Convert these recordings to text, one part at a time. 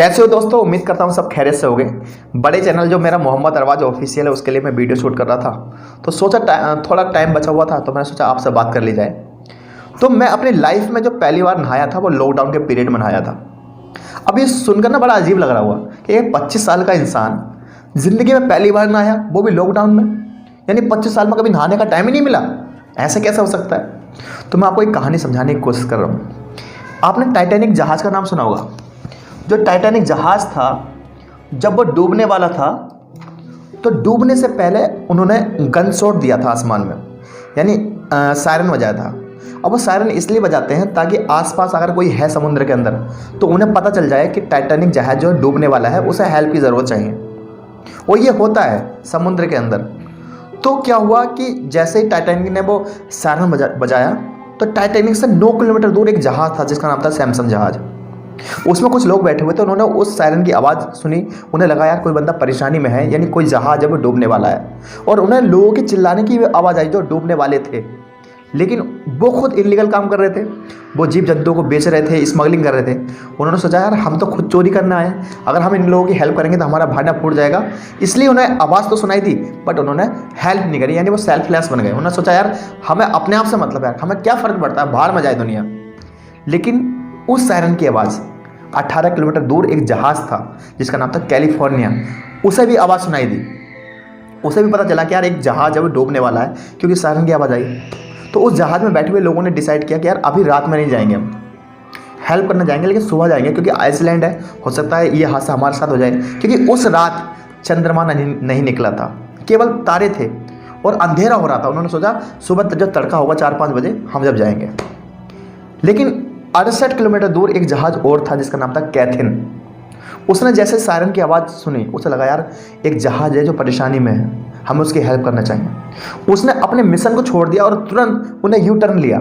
कैसे हो दोस्तों। उम्मीद करता हूँ सब खैरियत से होंगे। बड़े चैनल जो मेरा मोहम्मद अरवाज ऑफिशियल है उसके लिए मैं वीडियो शूट कर रहा था, तो सोचा थोड़ा टाइम बचा हुआ था तो मैंने सोचा आपसे बात कर ली जाए। तो मैं अपनी लाइफ में जो पहली बार नहाया था वो लॉकडाउन के पीरियड में नहाया था। अब ये सुनकर ना बड़ा अजीब लग रहा हुआ कि एक 25 साल का इंसान ज़िंदगी में पहली बार नहाया, वो भी लॉकडाउन में। यानी 25 साल में कभी नहाने का टाइम ही नहीं मिला, ऐसा कैसे हो सकता है। तो मैं आपको एक कहानी समझाने की कोशिश कर रहा हूँ। आपने टाइटैनिक जहाज़ का नाम सुना होगा। जो टाइटैनिक जहाज़ था जब वो डूबने वाला था तो डूबने से पहले उन्होंने गन शॉट दिया था आसमान में, यानी सायरन बजाया था। अब वो सायरन इसलिए बजाते हैं ताकि आसपास अगर कोई है समुद्र के अंदर तो उन्हें पता चल जाए कि टाइटैनिक जहाज़ जो डूबने वाला है उसे हेल्प की ज़रूरत चाहिए। और ये होता है समुद्र के अंदर। तो क्या हुआ कि जैसे ही टाइटैनिक ने वो सायरन बजाया तो टाइटैनिक से 9 किलोमीटर दूर एक जहाज़ था जिसका नाम था सैमसंग जहाज़। उसमें कुछ लोग बैठे हुए थे, उन्होंने उस सायरन की आवाज़ सुनी। उन्हें लगा यार कोई बंदा परेशानी में है, यानी कोई जहाज़ है वो डूबने वाला है। और उन्हें लोगों के चिल्लाने की आवाज़ आई जो डूबने वाले थे, लेकिन वो खुद इलीगल काम कर रहे थे। वो जीव जंतुओं को बेच रहे थे, स्मगलिंग कर रहे थे। उन्होंने सोचा यार हम तो खुद चोरी करने आए हैं, अगर हम इन लोगों की हेल्प करेंगे तो हमारा भाड़ा फूट जाएगा। इसलिए उन्हें आवाज़ तो सुनाई थी बट उन्होंने हेल्प नहीं करी, यानी वो सेल्फलेस बन गए। उन्होंने सोचा यार हमें अपने आप से मतलब है, हमें क्या फ़र्क पड़ता है, बाहर में जाए दुनिया। लेकिन उस सायरन की आवाज़ 18 किलोमीटर दूर एक जहाज़ था जिसका नाम था कैलिफोर्निया, उसे भी आवाज़ सुनाई दी। उसे भी पता चला कि यार एक जहाज़ है वो डूबने वाला है क्योंकि सायरन की आवाज़ आई। तो उस जहाज़ में बैठे हुए लोगों ने डिसाइड किया कि यार अभी रात में नहीं जाएंगे, हम हेल्प करने जाएंगे लेकिन सुबह जाएंगे क्योंकि आइसलैंड है, हो सकता है ये हादसा हमारे साथ हो जाए। क्योंकि उस रात चंद्रमा नहीं निकला था, केवल तारे थे और अंधेरा हो रहा था। उन्होंने सोचा सुबह जब तड़का होगा 4-5 बजे हम जब जाएंगे। लेकिन 68 किलोमीटर दूर एक जहाज़ और था जिसका नाम था कैथिन। उसने जैसे सायरन की आवाज़ सुनी उसे लगा यार एक जहाज़ है जो परेशानी में है, हमें उसकी हेल्प करना चाहिए। उसने अपने मिशन को छोड़ दिया और तुरंत उन्हें यू टर्न लिया,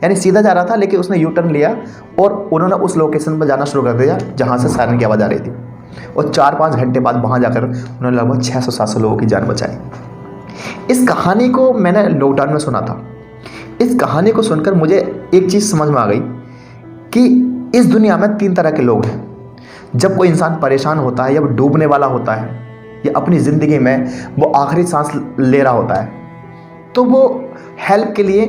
यानी सीधा जा रहा था लेकिन उसने यू टर्न लिया और उन्होंने उस लोकेशन पर जाना शुरू कर दिया जहाँ से सायरन की आवाज़ आ रही थी। और 4-5 घंटे बाद वहाँ जाकर उन्होंने लगभग 600-700 लोगों की जान बचाई। इस कहानी को मैंने लॉकडाउन में सुना था। इस कहानी को सुनकर मुझे एक चीज़ समझ में आ गई कि इस दुनिया में 3 तरह के लोग हैं। जब कोई इंसान परेशान होता है या वो डूबने वाला होता है या अपनी ज़िंदगी में वो आखिरी सांस ले रहा होता है तो वो हेल्प के लिए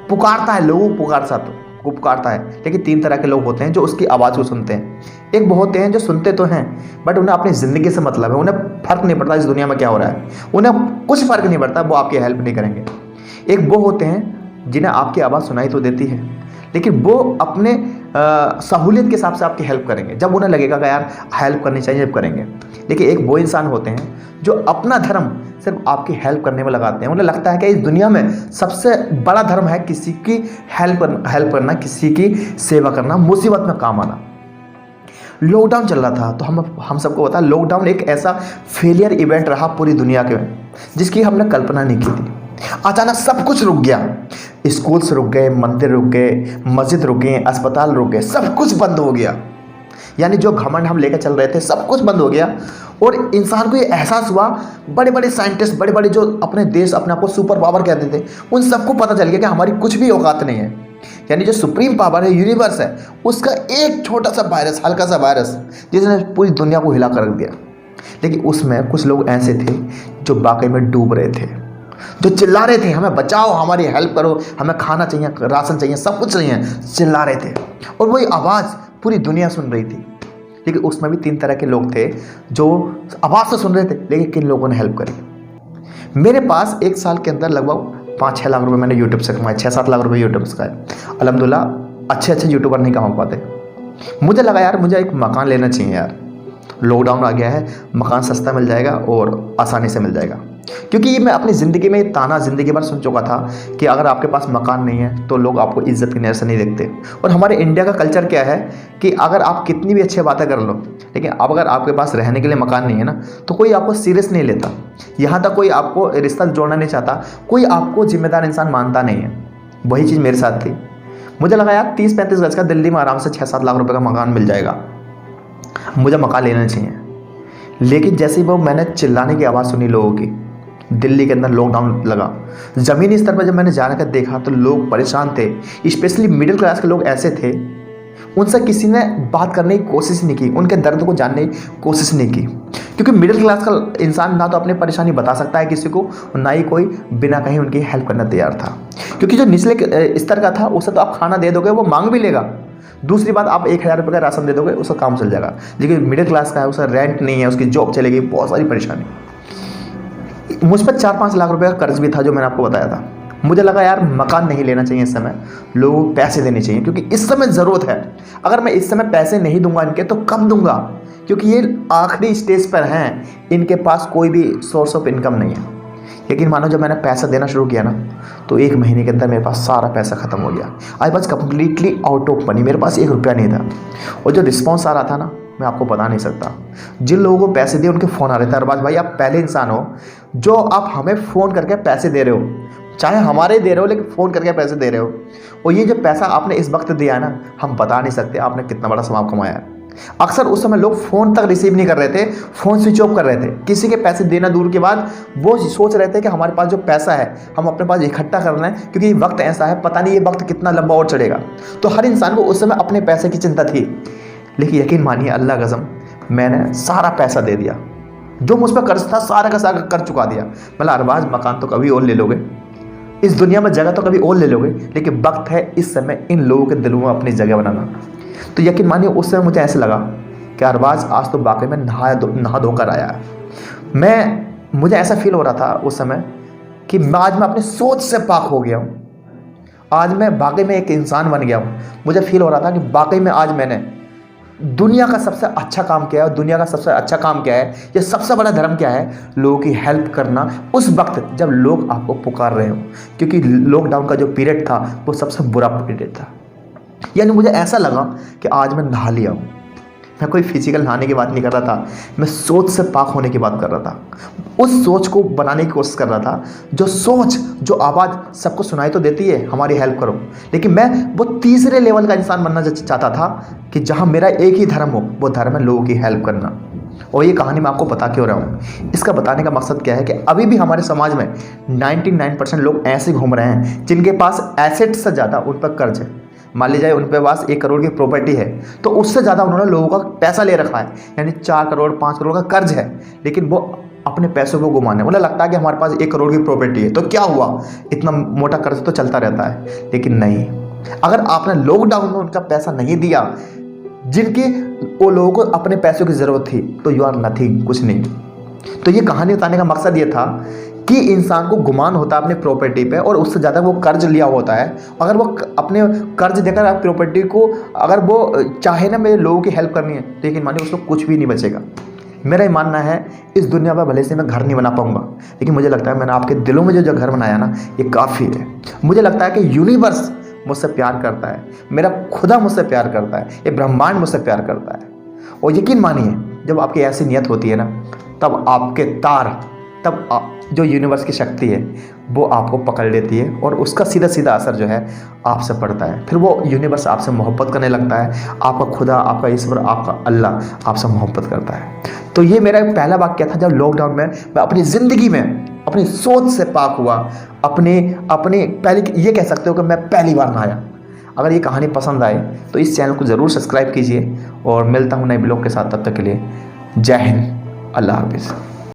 पुकारता है, लोगों को पुकारता है। लेकिन 3 तरह के लोग होते हैं जो उसकी आवाज़ को सुनते हैं। एक वो होते हैं जो सुनते तो हैं बट उन्हें अपनी ज़िंदगी से मतलब है, उन्हें फ़र्क नहीं पड़ता इस दुनिया में क्या हो रहा है, उन्हें कुछ फ़र्क नहीं पड़ता, वो आपकी हेल्प नहीं करेंगे। एक वो होते हैं जिन्हें आपकी आवाज़ सुनाई तो देती है लेकिन वो अपने सहूलियत के हिसाब से आपकी हेल्प करेंगे। जब उन्हें लगेगा कि यार हेल्प करनी चाहिए जब करेंगे। लेकिन एक वो इंसान होते हैं जो अपना धर्म सिर्फ आपकी हेल्प करने में लगाते हैं। उन्हें लगता है कि इस दुनिया में सबसे बड़ा धर्म है किसी की हेल्प करना, किसी की सेवा करना, मुसीबत में काम आना। लॉकडाउन चल रहा था तो हम सबको पता, लॉकडाउन एक ऐसा फेलियर इवेंट रहा पूरी दुनिया के जिसकी हमने कल्पना नहीं की थी। अचानक सब कुछ रुक गया, स्कूल्स रुक गए, मंदिर रुक गए, मस्जिद रुक गए, अस्पताल रुक गए, सब कुछ बंद हो गया। यानी जो घमंड हम लेकर चल रहे थे सब कुछ बंद हो गया। और इंसान को ये एहसास हुआ, बड़े बड़े साइंटिस्ट, बड़े बड़े जो अपने देश अपने आप को सुपर पावर कहते थे, उन सबको पता चल गया कि हमारी कुछ भी औकात नहीं है। यानी जो सुप्रीम पावर है, यूनिवर्स है, उसका एक छोटा सा वायरस, हल्का सा वायरस जिसने पूरी दुनिया को हिला कर रख दिया। लेकिन उसमें कुछ लोग ऐसे थे जो वाकई में डूब रहे थे, जो चिल्ला रहे थे हमें बचाओ, हमारी हेल्प करो, हमें खाना चाहिए, राशन चाहिए, सब कुछ चाहिए, चिल्ला रहे थे। और वही आवाज़ पूरी दुनिया सुन रही थी। लेकिन उसमें भी 3 तरह के लोग थे जो आवाज़ तो सुन रहे थे लेकिन किन लोगों ने हेल्प करी। मेरे पास 1 साल के अंदर लगभग 5-6 लाख रुपए मैंने यूट्यूब से कमाए, 6-7 लाख रुपए यूट्यूब से कमाए। अल्हम्दुलिल्लाह अच्छे यूट्यूबर नहीं कमा पाते। मुझे लगा यार मुझे एक मकान लेना चाहिए यार, लॉकडाउन आ गया है, मकान सस्ता मिल जाएगा और आसानी से मिल जाएगा। क्योंकि मैं अपनी ज़िंदगी में ताना ज़िंदगी भर सुन चुका था कि अगर आपके पास मकान नहीं है तो लोग आपको इज्जत की नज़र से नहीं देखते। और हमारे इंडिया का कल्चर क्या है कि अगर आप कितनी भी अच्छी बातें कर लो लेकिन अब अगर आपके पास रहने के लिए मकान नहीं है ना तो कोई आपको सीरियस नहीं लेता। यहाँ तक कोई आपको रिश्ता जोड़ना नहीं चाहता, कोई आपको जिम्मेदार इंसान मानता नहीं है। वही चीज़ मेरे साथ थी। मुझे लगा यार 30-35 गज का दिल्ली में आराम से 6-7 लाख रुपये का मकान मिल जाएगा, मुझे मकान लेना चाहिए। लेकिन जैसे ही वो मैंने चिल्लाने की आवाज़ सुनी लोगों की, दिल्ली के अंदर लॉकडाउन लगा, ज़मीनी स्तर पर जब मैंने जाने का देखा तो लोग परेशान थे। स्पेशली मिडिल क्लास के लोग ऐसे थे उनसे किसी ने बात करने की कोशिश नहीं की, उनके दर्द को जानने की कोशिश नहीं की। क्योंकि मिडिल क्लास का इंसान ना तो अपनी परेशानी बता सकता है किसी को, और ना ही कोई बिना कहीं उनकी हेल्प करना तैयार था। क्योंकि जो निचले स्तर का था उसे तो आप खाना दे दोगे, वो मांग भी लेगा। दूसरी बात, आप 1000 रुपये का राशन दे दोगे, उसका काम चल जाएगा। लेकिन मिडिल क्लास का है, उसका रेंट नहीं है, उसकी जॉब चलेगी, बहुत सारी परेशानी। मुझ पर 4-5 लाख रुपए का कर्ज भी था, जो मैंने आपको बताया था। मुझे लगा यार मकान नहीं लेना चाहिए इस समय, लोगों को पैसे देने चाहिए, क्योंकि इस समय ज़रूरत है। अगर मैं इस समय पैसे नहीं दूंगा इनके, तो कब दूंगा? क्योंकि ये आखिरी स्टेज पर हैं, इनके पास कोई भी सोर्स ऑफ इनकम नहीं है। लेकिन मानो जब मैंने पैसा देना शुरू किया ना, तो 1 महीने के अंदर मेरे पास सारा पैसा ख़त्म हो गया। I was completely out of money, मेरे पास 1 रुपया नहीं था। और जो रिस्पॉन्स आ रहा था ना, मैं आपको बता नहीं सकता। जिन लोगों को पैसे दिए उनके फ़ोन आ रहे थे, अरबाज भाई आप पहले इंसान हो जो आप हमें फ़ोन करके पैसे दे रहे हो, चाहे हमारे दे रहे हो, लेकिन फ़ोन करके पैसे दे रहे हो। और ये जो पैसा आपने इस वक्त दिया है ना, हम बता नहीं सकते आपने कितना बड़ा स्वाब कमाया है। अक्सर उस समय लोग फ़ोन तक रिसीव नहीं कर रहे थे, फ़ोन स्विच ऑफ कर रहे थे। किसी के पैसे देना दूर के बाद, वो सोच रहे थे कि हमारे पास जो पैसा है हम अपने पास इकट्ठा करना है, क्योंकि वक्त ऐसा है, पता नहीं ये वक्त कितना लंबा और चढ़ेगा। तो हर इंसान को उस समय अपने पैसे की चिंता थी। लेकिन यकीन मानिए, अल्लाह कसम, मैंने सारा पैसा दे दिया। जो मुझ पर कर्ज था सारा का सारा कर चुका दिया। मतलब अरबाज मकान तो कभी और ले लोगे, इस दुनिया में जगह तो कभी और ले लोगे, लेकिन वक्त है इस समय इन लोगों के दिलों में अपनी जगह बनाना। तो यकीन मानिए, उस समय मुझे ऐसे लगा कि अरबाज आज तो वाकई में नहा धोकर आया है। मुझे ऐसा फील हो रहा था उस समय कि आज मैं अपनी सोच से पाक हो गया हूँ। आज मैं वाकई में एक इंसान बन गया हूँ। मुझे फील हो रहा था कि वाकई में आज मैंने दुनिया का सबसे अच्छा काम किया है। दुनिया का सबसे अच्छा काम क्या है, ये सबसे बड़ा धर्म क्या है? लोगों की हेल्प करना उस वक्त जब लोग आपको पुकार रहे हो। क्योंकि लॉकडाउन का जो पीरियड था वो सबसे बुरा पीरियड था। यानी मुझे ऐसा लगा कि आज मैं नहा लिया हूँ। मैं कोई फिजिकल नहाने की बात नहीं कर रहा था, मैं सोच से पाक होने की बात कर रहा था। उस सोच को बनाने की कोशिश कर रहा था, जो सोच, जो आवाज़ सबको सुनाई तो देती है हमारी हेल्प करो, लेकिन मैं वो तीसरे लेवल का इंसान बनना चाहता था कि जहाँ मेरा एक ही धर्म हो, वो धर्म है लोगों की हेल्प करना। और ये कहानी मैं आपको बता क्यों रहा हूँ, इसका बताने का मकसद क्या है कि अभी भी हमारे समाज में 99% लोग ऐसे घूम रहे हैं जिनके पास एसेट से ज़्यादा उन पर कर्ज है। मान लीजिए उन पे पास 1 करोड़ की प्रॉपर्टी है, तो उससे ज़्यादा उन्होंने लोगों का पैसा ले रखा है, यानी 4 करोड़ 5 करोड़ का कर्ज है। लेकिन वो अपने पैसों को घुमाने, उन्हें लगता है कि हमारे पास 1 करोड़ की प्रॉपर्टी है तो क्या हुआ, इतना मोटा कर्ज तो चलता रहता है। लेकिन नहीं, अगर आपने लॉकडाउन में उनका पैसा नहीं दिया, जिनकी वो लोगों को अपने पैसों की ज़रूरत थी, तो यू आर नथिंग, कुछ नहीं। तो ये कहानी बताने का मकसद ये था कि इंसान को गुमान होता है अपनी प्रॉपर्टी पे, और उससे ज़्यादा वो कर्ज लिया होता है। अगर वो अपने कर्ज देकर आप प्रॉपर्टी को, अगर वो चाहे ना मेरे लोगों की हेल्प करनी है, तो यकीन मानिए उसको कुछ भी नहीं बचेगा। मेरा ये मानना है, इस दुनिया में भले से मैं घर नहीं बना पाऊंगा, लेकिन मुझे लगता है मैंने आपके दिलों में जो घर बनाया ना, ये काफ़ी है। मुझे लगता है कि यूनिवर्स मुझसे प्यार करता है, मेरा खुदा मुझसे प्यार करता है, ये ब्रह्मांड मुझसे प्यार करता है। और यकीन मानिए, जब आपकी ऐसी नियत होती है ना, तब आपके तार, तब जो यूनिवर्स की शक्ति है वो आपको पकड़ लेती है, और उसका सीधा सीधा असर जो है आपसे पड़ता है। फिर वो यूनिवर्स आपसे मोहब्बत करने लगता है, आपका खुदा, आपका ईश्वर, आपका अल्लाह आपसे मोहब्बत करता है। तो ये मेरा पहला वाक्य था जब लॉकडाउन में मैं अपनी ज़िंदगी में अपनी सोच से पाक हुआ। अपने पहले ये कह सकते हो कि मैं पहली बार नहाया। अगर ये कहानी पसंद आए तो इस चैनल को ज़रूर सब्सक्राइब कीजिए, और मिलता हूँ नए ब्लॉग के साथ। तब तक के लिए जय हिंद, अल्लाह हाफिज़।